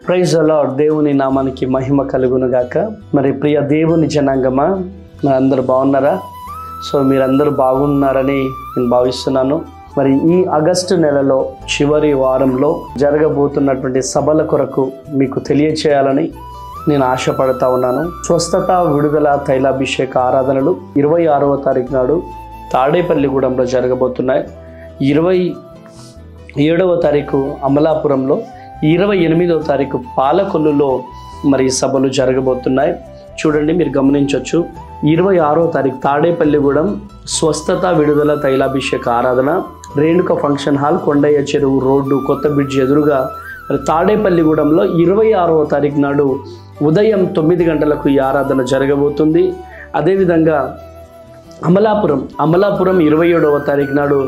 Praise the lord. దేవుని నామానికి మహిమ కలుగును గాక. మరి ప్రియ దేవుని జనాంగమా, అందరూ బాగున్నారా? సో మీరందరూ బాగున్నారని నేను భావిస్తున్నాను. మరి ఈ ఆగస్టు నెలలో చివరి వారంలో జరగబోతున్నటువంటి సభల కొరకు మీకు తెలియచేయాలని నేను ఆశపడతా ఉన్నాను. స్వస్థత విడుదల తైలాభిషేక ఆరాధనలు 26వ తారీఖు నాడు తాడేపల్లిగూడెంలో జరగబోతున్నాయి. 27వ తారీఖు అమలాపురంలో, 28వ తారీఖు పాలకొల్లులో మరి సభలు జరగబోతున్నాయి. చూడండి, మీరు గమనించవచ్చు. 26వ తారీఖు తాడేపల్లిగూడెం స్వస్థత విడుదల తైలాభిషేక ఆరాధన, రేణుక ఫంక్షన్ హాల్, కొండయ్య చెరువు రోడ్డు, కొత్త బ్రిడ్జ్ ఎదురుగా. మరి తాడేపల్లిగూడెంలో 26వ తారీఖు నాడు ఉదయం 9 గంటలకు ఈ ఆరాధన జరగబోతుంది. అదేవిధంగా అమలాపురం 27వ తారీఖు నాడు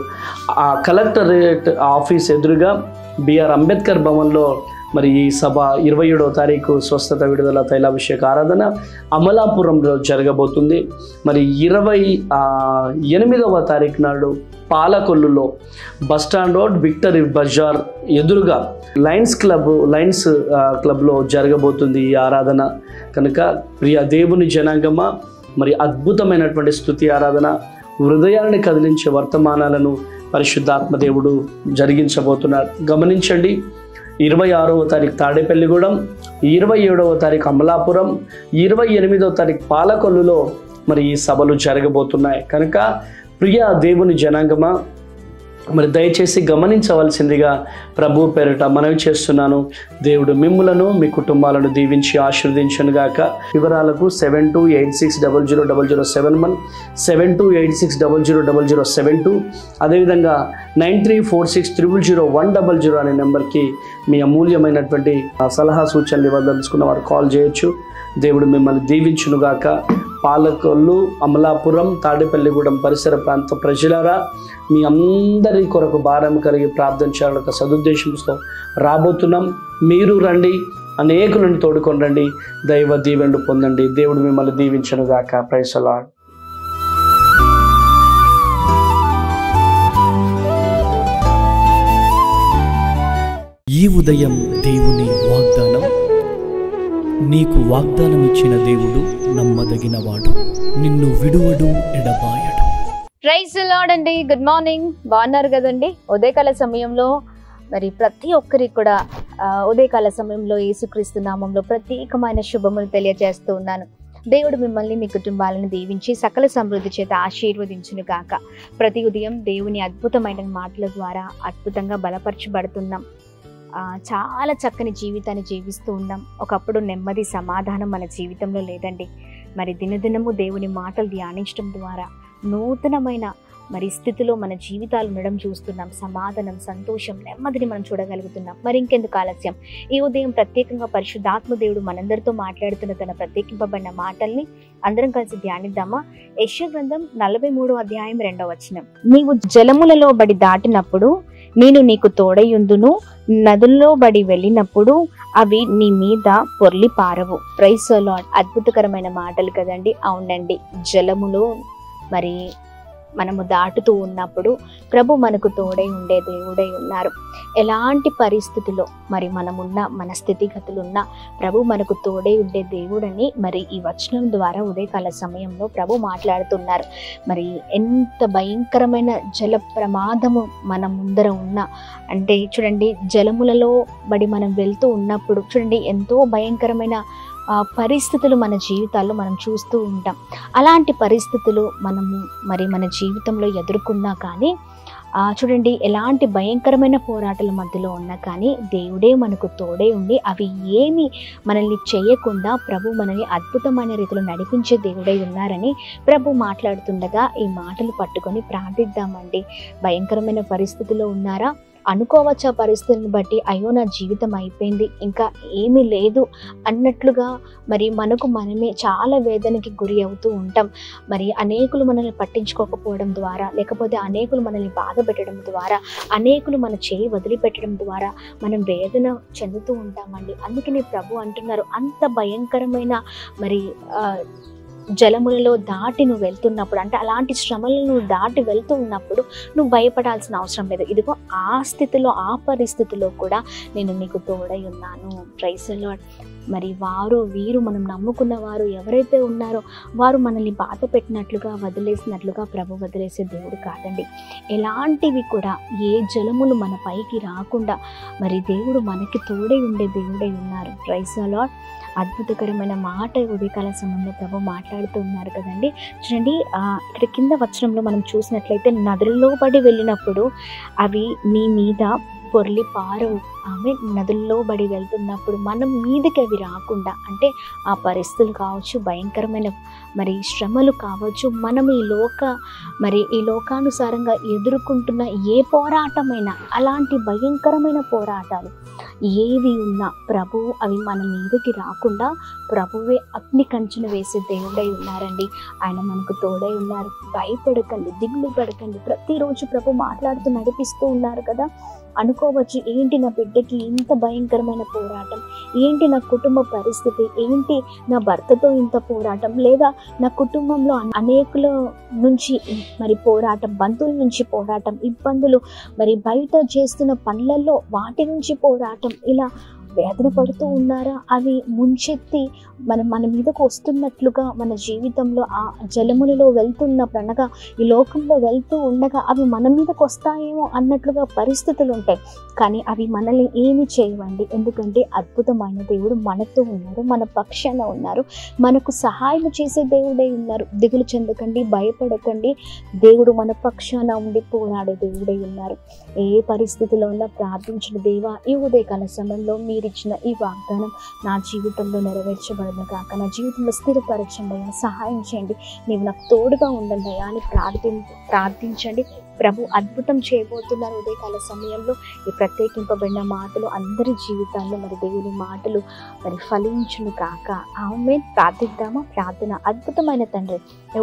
ఆ కలెక్టరేట్ ఆఫీస్ ఎదురుగా బిఆర్ అంబేద్కర్ భవన్లో మరి ఈ సభ 27వ తారీఖు స్వస్థత విడుదల తైలాభిషేక ఆరాధన అమలాపురంలో జరగబోతుంది. మరి 28వ తారీఖు నాడు పాలకొల్లులో బస్టాండ్ రోడ్ విక్టరీ బజార్ ఎదురుగా లయన్స్ క్లబ్లో జరగబోతుంది ఈ ఆరాధన. కనుక ప్రియ దేవుని జనాంగమా, మరి అద్భుతమైనటువంటి స్తుతి ఆరాధన, హృదయాన్ని కదిలించే వర్తమానాలను పరిశుద్ధాత్మ దేవుడు జరిగించబోతున్నాడు. గమనించండి, 26వ తారీఖు తాడేపల్లిగూడెం, 27వ తారీఖు అమలాపురం, 28వ తారీఖు పాలకొల్లులో మరి ఈ సభలు జరగబోతున్నాయి. కనుక ప్రియ దేవుని జనాంగమా, మరి దయచేసి గమనించవలసిందిగా ప్రభు పేరిట మనవి చేస్తున్నాను. దేవుడు మిమ్ములను మీ కుటుంబాలను దీవించి ఆశీర్వదించునుగాక. వివరాలకు 7286000071, 7286000072, అదేవిధంగా 9346000100 అనే నెంబర్కి మీ అమూల్యమైనటువంటి సలహా సూచనలు ఇవ్వదలుచుకున్న వారు కాల్ చేయొచ్చు. దేవుడు మిమ్మల్ని దీవించునుగాక. పాలకొల్లు, అమలాపురం, తాడేపల్లిగూడెం పరిసర ప్రాంత ప్రజలారా, మీ అందరి కొరకు భారం కలిగి ప్రార్థన చేయాలని ఒక సదుద్దేశంతో రాబోతున్నాం. మీరు రండి, అనేకులను తోడుకొని రండి, దైవ దీవెనలు పొందండి. దేవుడు మిమ్మల్ని దీవించునుగాక. Praise the Lord. ఈ ఉదయం దేవుని వాగ్దానం. నీకు వాగ్దానం ఇచ్చిన దేవుడు నమ్మదగినవాడు, నిన్ను విడువడు, ఎడబాయడు. ప్రైజ్ ది లార్డ్ అండి. Good morning. బాగున్నారు కదండి? ఉదయకాల సమయంలో మరి ప్రతి ఒక్కరికి కూడా ఉదయకాల సమయంలో యేసుక్రీస్తు నామంలో ప్రత్యేకమైన శుభములు తెలియజేస్తూ ఉన్నాను. దేవుడు మిమ్మల్ని, మీ కుటుంబాలను దీవించి సకల సమృద్ధి చేత ఆశీర్వదించును గాక. ప్రతి ఉదయం దేవుని అద్భుతమైన మాటల ద్వారా అద్భుతంగా బలపరచబడుతున్నాం. చాలా చక్కని జీవితాన్ని జీవిస్తూ ఉన్నాం. ఒకప్పుడు నెమ్మది, సమాధానం మన జీవితంలో లేదండి. మరి దినదినము దేవుని మాటలు ధ్యానించడం ద్వారా నూతనమైన మరి స్థితిలో మన జీవితాలు ఉండడం చూస్తున్నాం. సమాధానం, సంతోషం, నెమ్మదిని మనం చూడగలుగుతున్నాం. మరి ఇంకెందుకు ఆలస్యం? ఈ ఉదయం ప్రత్యేకంగా పరిశుద్ధాత్మ దేవుడు మనందరితో మాట్లాడుతున్న తన ప్రత్యేకింపబడిన మాటల్ని అందరం కలిసి ధ్యానిద్దామా? యెషయా గ్రంథం 43వ అధ్యాయం 2వ వచనం. నీవు జలములలో బడి దాటినప్పుడు నేను నీకు తోడయుందును, నదుల్లో బడి వెళ్ళినప్పుడు అవి నీ మీద పొర్లి పారవు. Praise the Lord. అద్భుతకరమైన మాటలు కదండి. అవునండి, జలములో మరి మనము దాటుతూ ఉన్నప్పుడు ప్రభు మనకు తోడై ఉండే దేవుడై ఉన్నారు. ఎలాంటి పరిస్థితుల్లో మరి మనమున్న, మన స్థితిగతులున్నా ప్రభు మనకు తోడై ఉండే దేవుడని మరి ఈ వచనం ద్వారా ఉదయకాల సమయంలో ప్రభు మాట్లాడుతున్నారు. మరి ఎంత భయంకరమైన జల ప్రమాదము మన ముందర ఉన్నా, అంటే చూడండి, జలములలో బడి మనం వెళ్తూ ఉన్నప్పుడు చూడండి ఎంతో భయంకరమైన పరిస్థితులు మన జీవితాల్లో మనం చూస్తూ ఉంటాం. అలాంటి పరిస్థితులు మనము మరి మన జీవితంలో ఎదుర్కొన్నా కానీ చూడండి, ఎలాంటి భయంకరమైన పోరాటాల మధ్యలో ఉన్నా కానీ దేవుడే మనకు తోడే ఉండి అవి ఏమి మనల్ని చేయకుండా ప్రభు మనల్ని అద్భుతమైన రీతిలో నడిపించే దేవుడై ఉన్నారని ప్రభు మాట్లాడుతుండగా ఈ మాటలు పట్టుకొని ప్రార్థిద్దామండి. భయంకరమైన పరిస్థితిలో ఉన్నారా? అనుకోవచ్చు ఆ పరిస్థితిని బట్టి, అయ్యో నా జీవితం అయిపోయింది, ఇంకా ఏమీ లేదు అన్నట్లుగా మరి మనకు మనమే చాలా వేదనకి గురి అవుతూ ఉంటాం. మరి అనేకులు మనల్ని పట్టించుకోకపోవడం ద్వారా, లేకపోతే అనేకులు మనల్ని బాధ పెట్టడం ద్వారా, అనేకులు మన చేయి వదిలిపెట్టడం ద్వారా మనం వేదన చెందుతూ ఉంటామండి. అందుకని ప్రభు అంటున్నారు, అంత భయంకరమైన మరి జలములలో దాటి నువ్వు వెళ్తున్నప్పుడు, అంటే అలాంటి శ్రమలను నువ్వు దాటి వెళ్తూ ఉన్నప్పుడు నువ్వు భయపడాల్సిన అవసరం లేదు. ఇదిగో ఆ స్థితిలో, ఆ పరిస్థితిలో కూడా నేను నీకు తోడై ఉన్నాను. Praise the Lord. మరి వీరు మనం నమ్ముకున్న వారు ఎవరైతే ఉన్నారో వారు మనల్ని బాధ పెట్టినట్లుగా, వదిలేసినట్లుగా ప్రభు వదిలేసే దేవుడు కాదండి. ఎలాంటివి కూడా, ఏ జలములు మన పైకి రాకుండా మరి దేవుడు మనకి తోడై ఉండే దేవుడై ఉన్నారు. Praise the Lord. అద్భుతకరమైన మాట ఉదయకాల సమయంలో ప్రభు మాట్లాడుతూ ఉన్నారు కదండి. చూడండి, ఇక్కడ కింద వచనంలో మనం చూసినట్లయితే, నదులలో పడి వెళ్ళినప్పుడు అవి నీ మీద పొర్లి పారవు. ఆమె నదుల్లో బడి వెళ్తున్నప్పుడు మనం మీదకి అవి రాకుండా, అంటే ఆ పరిస్థితులు కావచ్చు, భయంకరమైన మరి శ్రమలు కావచ్చు, మనం ఈ లోకానుసారంగా ఎదుర్కొంటున్న ఏ పోరాటమైనా, అలాంటి భయంకరమైన పోరాటాలు ఏవి ఉన్నా ప్రభువు అవి మన మీదకి రాకుండా ప్రభువే అగ్ని కంచెను వేసే దేవుడై ఉన్నారండి. ఆయన మనకు తోడై ఉన్నారు. భయపడకండి, దిగులు పడకండి. ప్రతిరోజు ప్రభు మాట్లాడుతూ నడిపిస్తూ ఉన్నారు కదా. అనుకోవచ్చు, ఏంటి నా బిడ్డకి ఇంత భయంకరమైన పోరాటం, ఏంటి నా కుటుంబ పరిస్థితి, ఏంటి నా భర్తతో ఇంత పోరాటం, లేదా నా కుటుంబంలో అనేకుల నుంచి మరి పోరాటం, బంధువుల నుంచి పోరాటం, ఇబ్బందులు, మరి బయట చేస్తున్న పనులలో వాటి నుంచి పోరాటం, ఇలా వేదన పడుతూ ఉన్నారా? అవి ముంచెత్తి మన మీదకు వస్తున్నట్లుగా మన జీవితంలో ఆ జలములలో వెళ్తున్నప్పుడు, అనగా ఈ లోకంలో వెళ్తూ ఉండగా అవి మన మీదకు వస్తాయేమో అన్నట్లుగా పరిస్థితులు ఉంటాయి. కానీ అవి మనల్ని ఏమి చేయవండి. ఎందుకంటే అద్భుతమైన దేవుడు మనతో ఉన్నారు, మన పక్షాన ఉన్నారు, మనకు సహాయం చేసే దేవుడై ఉన్నారు. దిగులు చెందకండి, భయపడకండి. దేవుడు మన పక్షాన ఉండి పోరాడే దేవుడై ఉన్నారు. ఏ పరిస్థితిలో ఉన్నా ప్రార్థించిన దేవా, ఈ ఉదయకాల సమయంలో మీరిచ్చిన ఈ వాగ్దానం నా జీవితంలో నెరవేర్చబడను కాక, నా జీవితంలో స్థిరపరచండి అయ్యా, సహాయం చేయండి, నీవు నాకు తోడుగా ఉండండి అయ్యా అని ప్రార్థించండి. ప్రభు అద్భుతం చేయబోతున్నారు ఉదయకాల సమయంలో. ఈ ప్రత్యేకింపబడిన మాటలు అందరి జీవితాల్లో మరి దేవుని మాటలు మరి ఫలించును కాక. ఆమేన్. ప్రార్థిద్దామా? ప్రార్థన. అద్భుతమైన తండ్రి,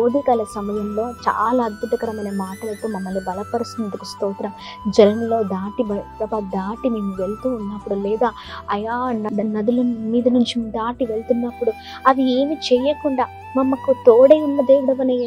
ఉదయకాల సమయంలో చాలా అద్భుతకరమైన మాటలతో మమ్మల్ని బలపరుస్తున్నందుకు స్తోత్రం. జలంలో దాటి మేము వెళ్తూ ఉన్నప్పుడు, లేదా అయా నదుల మీద నుంచి దాటి వెళ్తున్నప్పుడు అవి ఏమి చేయకుండా మాకు తోడై ఉన్న దేవుడవని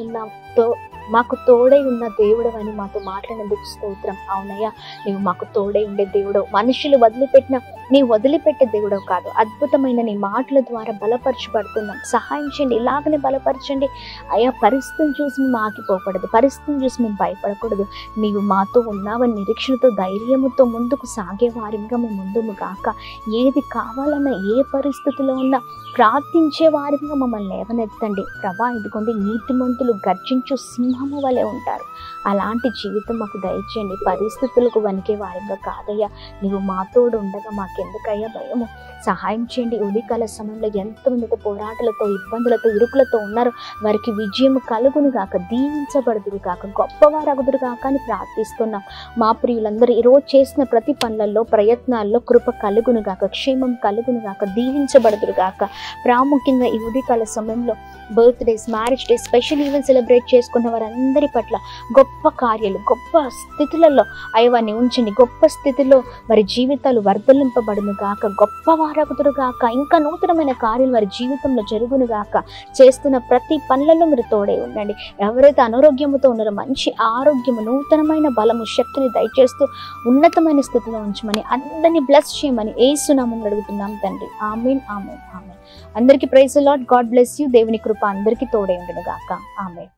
మాకు తోడై ఉన్న దేవుడవని మాతో మాట్లాడినందుకు స్తోత్రం. అవునయ్యా, నీవు మాకు తోడై ఉండే దేవుడు. మనుషులు వదిలిపెట్టిన నీ వదిలిపెట్టే దేవుడవు కాదు. అద్భుతమైన నీ మాటల ద్వారా బలపరచబడుతున్నాం. సహాయం చేయండి, ఇలాగనే బలపరచండి అయ్యా. పరిస్థితిని చూసి మేము ఆగిపోకూడదు, పరిస్థితిని చూసి మేము భయపడకూడదు. నీవు మాతో ఉన్నావని నిరీక్షణతో, ధైర్యముతో ముందుకు సాగే వారిగా మేము ముందుము కాక, ఏది కావాలన్నా, ఏ పరిస్థితిలో ఉన్నా ప్రార్థించే వారిగా మమ్మల్ని లేవనెత్తండి ప్రభా. ఇదిగోండి, నీతిమంతులు గర్జించు సింహము వలె ఉంటారు. అలాంటి జీవితం మాకు దయచేయండి. పరిస్థితులకు వణికే వారిగా కాదయ్యా, నీవు మాతోడు ఉండగా మాకెందుకయ్యా భయము. సహాయం చేయండి. ఉదయకాల సమయంలో ఎంతమందితో పోరాటాలతో, ఇబ్బందులతో, ఇరుకులతో ఉన్నారు, వారికి విజయం కలుగును గాక, దీవించబడుదురు కాక, గొప్పవారగుదురు కాక అని ప్రార్థిస్తున్నాం. మా ప్రియులందరూ ఈరోజు చేసిన ప్రతి పనులలో, ప్రయత్నాల్లో కృప కలుగును గాక, క్షేమం కలుగును గాక, దీవించబడుదురు గాక. ప్రాముఖ్యంగా ఈ ఉదయకాల సమయంలో birthdays, marriage days, special event celebrate చేసుకున్న వారందరి పట్ల గొప్ప కార్యాలు, గొప్ప స్థితులలో అయ్యవాన్ని ఉంచండి. గొప్ప స్థితిలో వారి జీవితాలు వర్ధలింపబడును గాక, గొప్పవారగుదురు గాక, ఇంకా నూతనమైన కార్యాలు వారి జీవితంలో జరుగును గాక. చేస్తున్న ప్రతి పనులలో మీరు తోడే ఉండండి. ఎవరైతే అనారోగ్యముతో ఉన్నారో మంచి ఆరోగ్యము, నూతనమైన బలము, శక్తిని దయచేస్తూ ఉన్నతమైన స్థితిలో ఉంచమని, అందరినీ బ్లెస్ చేయమని యేసు నామములో అడుగుతున్నాం తండ్రి. ఆమేన్, ఆమేన్, ఆమేన్. అందరికీ praise the Lord. God bless you. దేవుని కృప అందరికీ తోడే ఉండును గాక. ఆమేన్.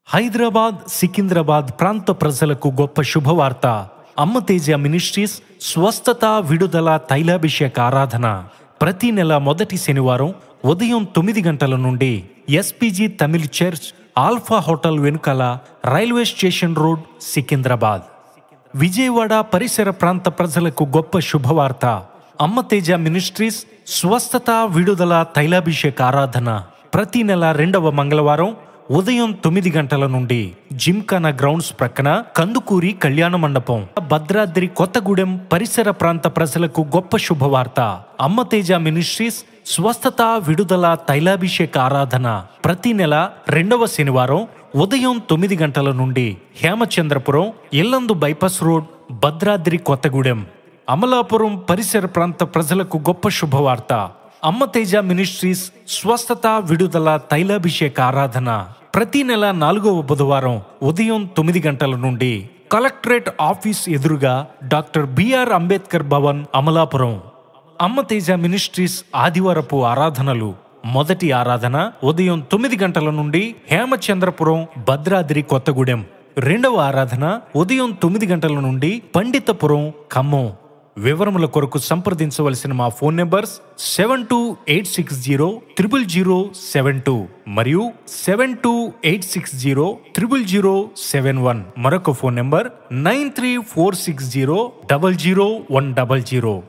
హైదరాబాద్, సికింద్రాబాద్ ప్రాంత ప్రజలకు గొప్ప శుభవార్త. అమ్మ తేజ మినిస్ట్రీస్ స్వస్థత, విడుదల, తైలాభిషేక ఆరాధన ప్రతి నెల మొదటి శనివారం ఉదయం 9 గంటల నుండి SPG Tamil church, Alpha hotel వెనుకల, railway station road, Secunderabad. Vijayawada పరిసర ప్రాంత ప్రజలకు గొప్ప శుభవార్త. అమ్మ తేజ మినిస్ట్రీస్ స్వస్థత, విడుదల, తైలాభిషేక ఆరాధన ప్రతి నెల 2వ మంగళవారం ఉదయం 9 గంటల నుండి జిమ్ఖానా గ్రౌండ్స్ ప్రక్కన కందుకూరి కళ్యాణ మండపం, భద్రాద్రి కొత్తగూడెం పరిసర ప్రాంత ప్రజలకు గొప్ప శుభవార్త. అమ్మ తేజ మినిస్ట్రీస్ స్వస్థత, విడుదల, తైలాభిషేక ఆరాధన ప్రతి నెల 2వ శనివారం ఉదయం 9 గంటల నుండి హేమచంద్రపురం, ఇల్లందు బైపాస్ రోడ్, భద్రాద్రి కొత్తగూడెం. అమలాపురం పరిసర ప్రాంత ప్రజలకు గొప్ప శుభవార్త. అమ్మ తేజ మినిస్ట్రీస్ స్వస్థత విడుదల తైలాభిషేక ఆరాధన ప్రతి నెల 4వ బుధవారం ఉదయం 9 గంటల నుండి కలెక్టరేట్ ఆఫీస్ ఎదురుగా డాక్టర్ బిఆర్ అంబేద్కర్ భవన్, అమలాపురం. అమ్మ తేజ మినిస్ట్రీస్ ఆదివారపు ఆరాధనలు. మొదటి ఆరాధన ఉదయం 9 గంటల నుండి హేమచంద్రపురం, భద్రాద్రి కొత్తగూడెం. రెండవ ఆరాధన ఉదయం 9 గంటల నుండి పండితపురం, ఖమ్మం. వివరముల కొరకు సంప్రదించవలసిన మా ఫోన్ నెంబర్స్ 7286000072 మరియు 7286000071. మరొక ఫోన్ నెంబర్ 9346000100.